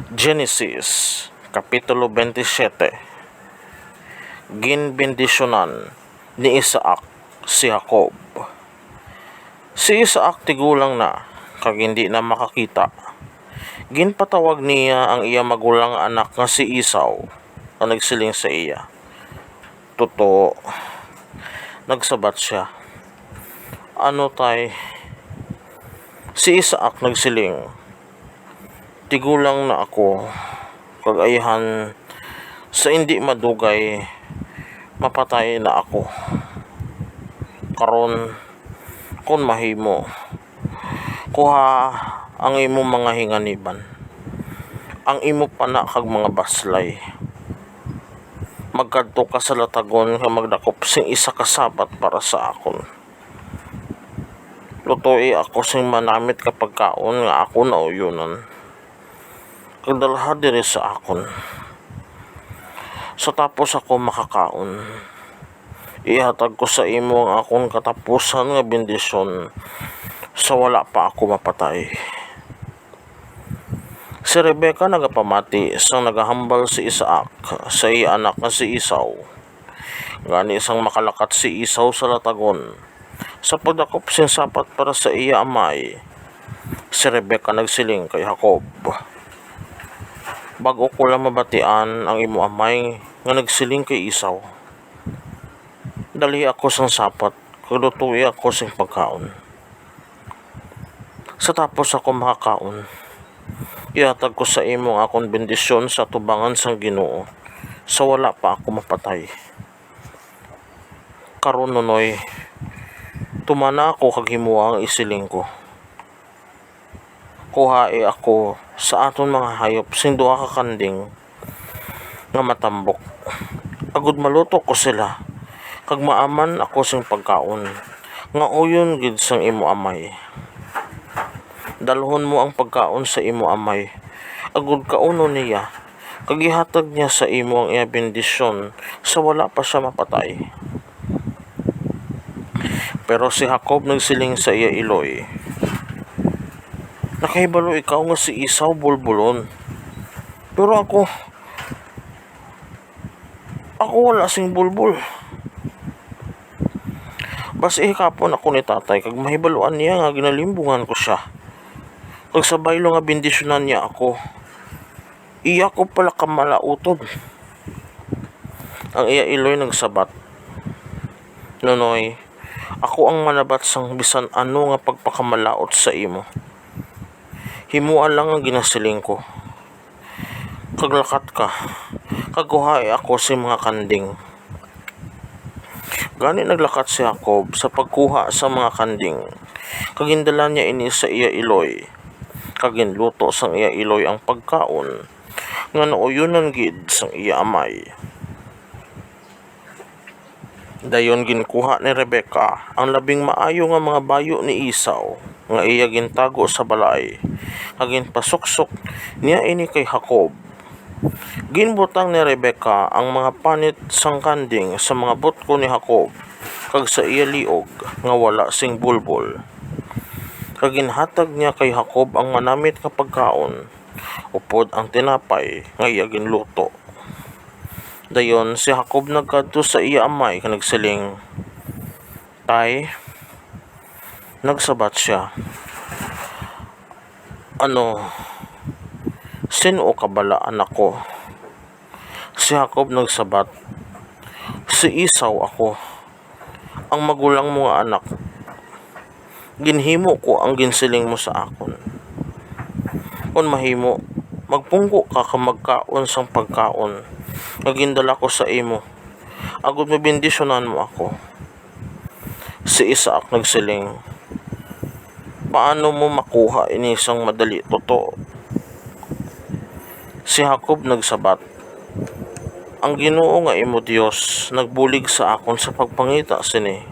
Genesis Kapitulo 27. Ginbendisyonan ni Isaac si Jacob. Si Isaac tigulang na, kag hindi na makakita. Ginpatawag niya ang iya magulang anak nga si Esau, ang nagsiling sa iya. Totoo, nagsabat siya. Ano tay? Si Isaac nagsiling, tigulang na ako, kag ayahan sa hindi madugay, mapatay na ako. Karon, kung mahimo, kuha ang imo mga hinganiban, ang imo pana kag mga baslay. Magkadto ka sa latagon nga magdakop sing isa ka sabat para sa akon. Lutoy ako sing manamit kapag kaon nga ako nauyunan. Kagdalha diri sa akon. Sa tapos ako makakaon, ihatag ko sa imo ang akong katapusan nga bendisyon sa wala pa ako mapatay. Si Rebecca nagapamati sang nagahambal si Isaac sa iya anak nga si Esau. Gani isang makalakat si Esau sa latagon sa pagdakop sing sapat para sa iya amay. Si Rebecca nagsiling kay Jacob, bago ko lang mabatian ang imo amay nga nagsiling kay Esau. Dali ako sang sapat, kulutuy ako sing pagkaon. Sa tapos ako makakaon, ihatag ko sa imo ang akong bendisyon sa tubangan sang Ginoo, sa wala pa ako mapatay. Karon nunoy, tumana ako kag himuha ang isiling ko. Kuhae ako sa aton mga hayop sing duha ka kanding nga matambok. Agud maluto ko sila, kag maaman ako sing pagkaon nga uyon gid sang imo amay. Dalhon mo ang pagkaon sa imo amay, agud kauno niya, kag ihatag niya sa imo ang iya bendisyon sa wala pa siya mapatay. Pero si Jacob nagsiling sa iya iloy, nakahibalo ikaw nga si Esau bulbulon, pero ako wala sing bulbul. Bas ihikapon ako ni tatay kag mahibaluan niya nga ginalimbungan ko siya, kag sa baylo nga bendisyonan niya ako. Iya ko pala kamalautod. Ang iya iloy nagsabat, Nonoy, ako ang manabat sang bisan ano nga pagpakamalaot sa imo. Himuan lang ang ginasiling ko. Kaglakat ka, kaguhay ako sa mga kanding. Gani naglakat si Jacob sa pagkuha sa mga kanding. Kagindala niya ini sa iya iloy. Kaginluto sang iya iloy ang pagkaon nga nauyunan gid sang iya amay. Dayon ginkuha ni Rebecca ang labing maayo nga mga bayo ni Esau nga iya gintago sa balay. Kagin pasuksok niya ini kay Jacob. Ginbutang ni Rebecca ang mga panit sang kanding sa mga butko ni Jacob kag sa iya liog nga wala sing bulbul. Kaginhatag niya kay Jacob ang manamit nga pagkaon, upod ang tinapay nga iya ginluto. Dayon si Jacob nagkadto sa iya amay kag nagsiling, Tay, nagsabat siya, ano, sino ka bala anak ko? Si Jacob nagsabat, si Esau ako, ang magulang mo nga anak. Ginhimo ko ang ginsiling mo sa akon. Kung mahimo, magpungko ka magkaon sang pagkaon nga gindala ko sa imo, agud mabendisyonan mo ako. Si Isaac nagsiling, paano mo makuha inisang madali totoo? Si Jacob nagsabat, ang Ginoo nga imo Dios nagbulig sa akon sa pagpangita sini.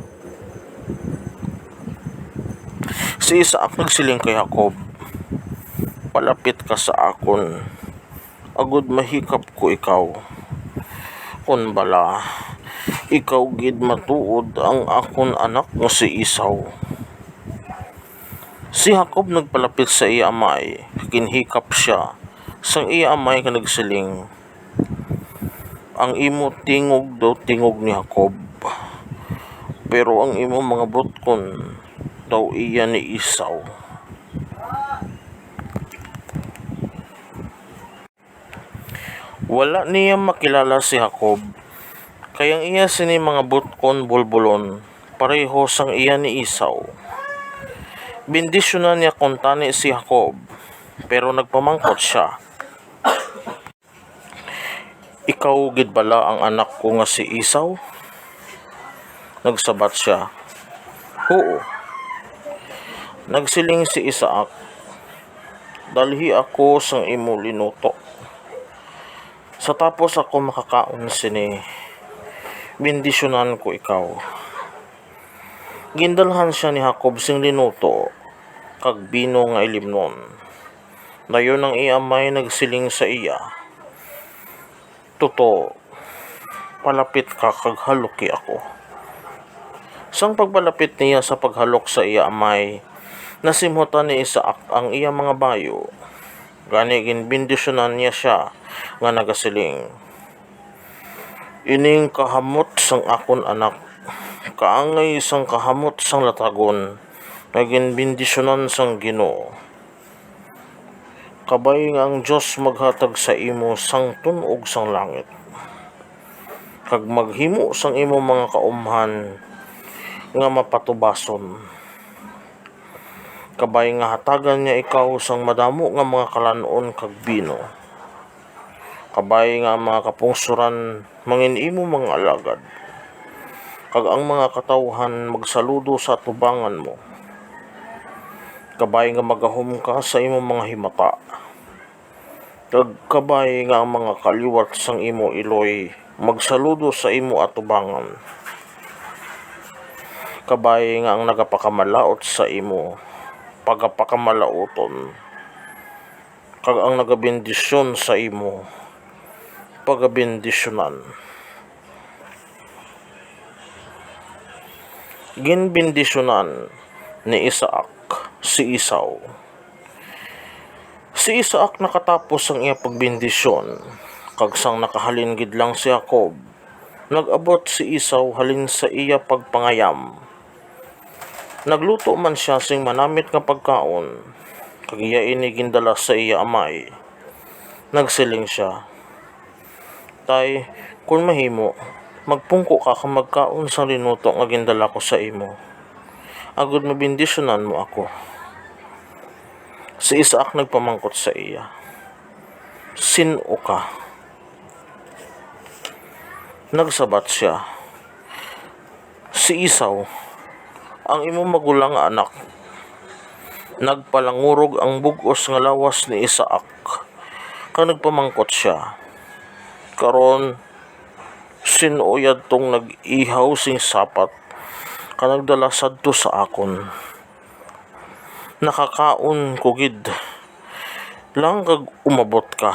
Si Isaac nagsiling kay Jacob, palapit ka sa akon, agud mahikap ko ikaw. Kun bala, ikaw gid matuod ang akon anak nga si Esau. Si Jacob nagpalapit sa iya amay, ginhikap siya Sang iya amay nga nagsiling, ang imo tingog daw tingog ni Jacob, pero ang imo mga butkon daw iya ni Esau. Wala niya makilala si Jacob, kayang iya sini mga butkon bulbulon, pareho sang iya ni Esau. Bendisyonan niya kuntani si Jacob, pero nagpamangkot siya. Ikaw gid bala ang anak ko nga si Esau? Nagsabat siya, oo. Nagsiling si Isaac, dalhi ako sang imo linuto. Sa tapos ako makakaon sini, bendisyonan ko ikaw. Gindalhan siya ni Jacob sing linuto, kag bino nga ilimnon. Dayon ang iamay nagsiling sa iya, tuto, palapit ka kag haluki ako. Sang pagpalapit niya sa paghalok sa iya amay, nasimhutan ni Isaac ang iya mga bayo. Gani ginbendisyonan niya siya nga nagasiling, ining kahamot sang akon anak, kaangay sang kahamot sang latagon, nga ginbendisyonan sang Ginoo. Kabay nga ang Dios maghatag sa imo sang tunog sang langit, kag maghimo sang imo mga kaumhan nga mapatubason. Kabay nga hatagan niya ikaw sang madamo nga mga kalanon kag bino. Kabay nga mga kapungsuran mangin imo mga alagad, kag ang mga katawhan magsaludo sa tubangan mo. Kabay nga magahom ka sa imo mga himata, kag kabay nga ang mga kaliwat sang imo iloy magsaludo sa imo atubangan. Kabay nga ang nagapakamalaot sa imo pagapakamalaoton, kag ang nagabendisyon sa imo pagabendisyonan. Ginbendisyonan ni Isaac si Esau. Si Isaac nakatapos ang iya pagbendisyon, kag sang nakahalin gid lang si Jacob, nag-abot si Esau halin sa iya pagpangayam. Nagluto man siya sing manamit nga pagkaon, kag iya ini gindala sa iya amay. Nagsiling siya, tay, kung mahimo, magpungko ka kang magkaon sa linuto nga gindala ko sa imo. Agud mabendisyonan mo ako. Si Isaac nagpamangkot sa iya, sino ka? Nagsabat siya, si Esau, ang imong magulang nga anak. Nagpalangurog ang bug-os nga lawas ni Isaac, kag nagpamangkot siya, karon sino yadtong nag-ihaw sing sapat ka nagdala sadto sa akon? Nakakaon ko gid lang kag umabot ka.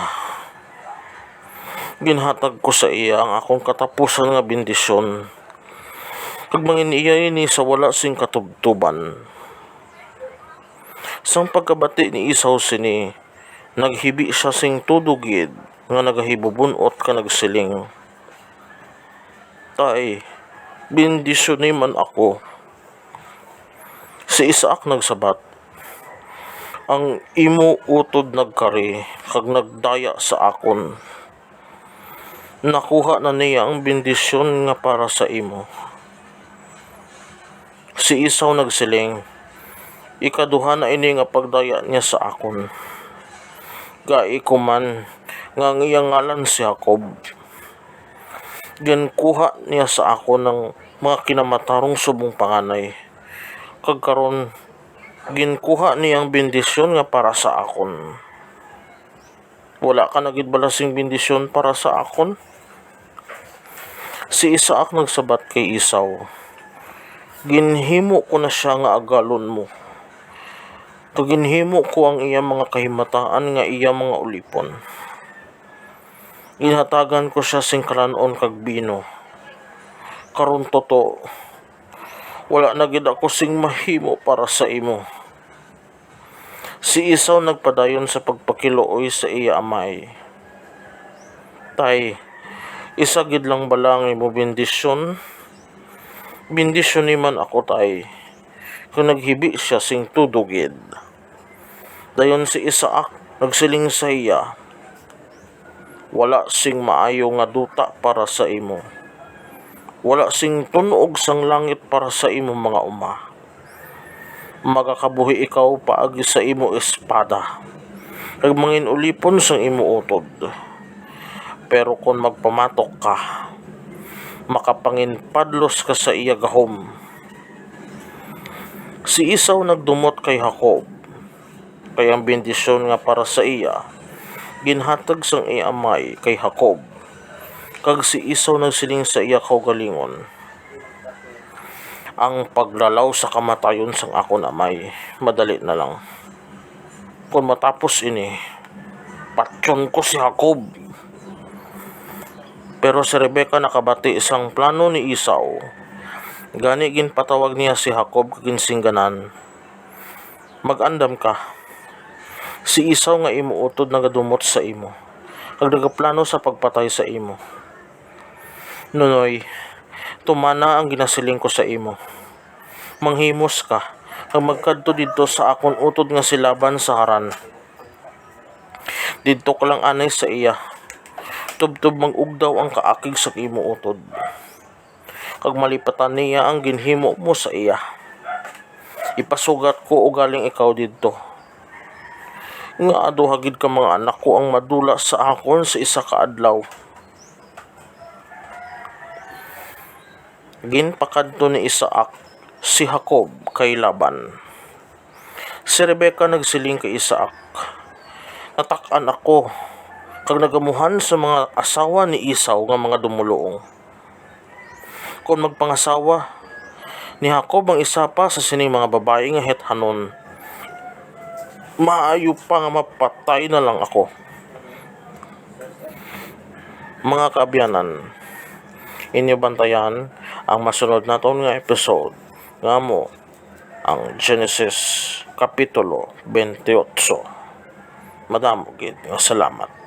Ginhatag ko sa iya ang akong katapusan nga bendisyon, kag mangin iya ini sa wala sing katubtuban. Sang pagkabati ni Esau sini, naghibi siya sing tudugid nga nagahibubunot ka nagsiling, tay, bendisyonin man ako. Si Isaac nagsabat, ang imo utod nagkari kag nagdaya sa akon. Nakuha na niya ang bendisyon nga para sa imo. Si Esau nagsiling, ikaduha na ini nga pagdaya niya sa akon. Gai ko man nga ang iyang ngalan si Jacob. Ginkuha niya sa akon ng mga kinamatarong subong panganay, kag karon ginkuha niya ang bendisyon nga para sa akon. Wala ka na gid balasing bendisyon para sa akon? Si Isaac nagsabat kay Esau, ginhimo ko na siya nga agalon mo, kag ginhimo ko ang iya mga kahimataan nga iya mga ulipon. Ginhatagan ko siya sing kalanon kag bino. Karon toto, wala na gid ako sing mahimo para sa imo. Si Isaw nagpadayon sa pagpakiluoy sa iya amay. Tay, isa gid lang bala nga imo bendisyon. Bendisyon ni man ako tay. Kung naghibi siya sing tudugid. Dayon si Isaac nagsiling sa iya. Wala sing maayo nga duta para sa imo. Wala sing tunog sang langit para sa imo mga uma. Magakabuhi ikaw paagi sa imo espada. Kag mangin ulipon sang imo utod. Pero kung magpamatok ka, makapangin padlos ka sa iya gahom. Si Isaw nagdumot kay Jacob, kay ang bendisyon nga para sa iya, ginhatag sang iya amay kay Jacob, kag si Isaw nagsiling sa iya kaugalingon. Ang paglalaw sa kamatayon sang akon amay, madali na lang. Kung matapos ini, patyon ko si Jacob. Pero si Rebecca nakabati isang plano ni Isaw. Gani ginpatawag niya si Jacob kaginsingganan. Mag-andam ka. Si Isaw nga imo utod nagadumot sa imo. Kag nagaplano sa pagpatay sa imo. Nunoy, tumana ang ginasiling ko sa imo. Manghimos ka, kag magkadto didto sa akon utod nga si Laban sa Haran. Didto ka lang anay sa iya. Tubtob magugdaw ang kaakig sa imo utod. Kag malipatan niya ang ginhimo mo sa iya. Ipasugat ko o galing ikaw didto. Nga aduhagid ka mga anak ko ang madula sa akon sa isa ka adlaw. Ginpakadto ni Isaac si Jacob kay Laban. Si Rebecca nagsiling kay Isaac, natak-an ako kag nagamuhan sa mga asawa ni Isaw nga mga dumuluong. Kung magpangasawa ni Jacob ang isa pa sa sining mga babae nga hethanon, maayo pa nga mapatay na lang ako. Mga kaabyanan, inyo bantayan ang masunod naton nga episode nga mo ang Genesis Kapitulo 28. Madamo gid nga salamat.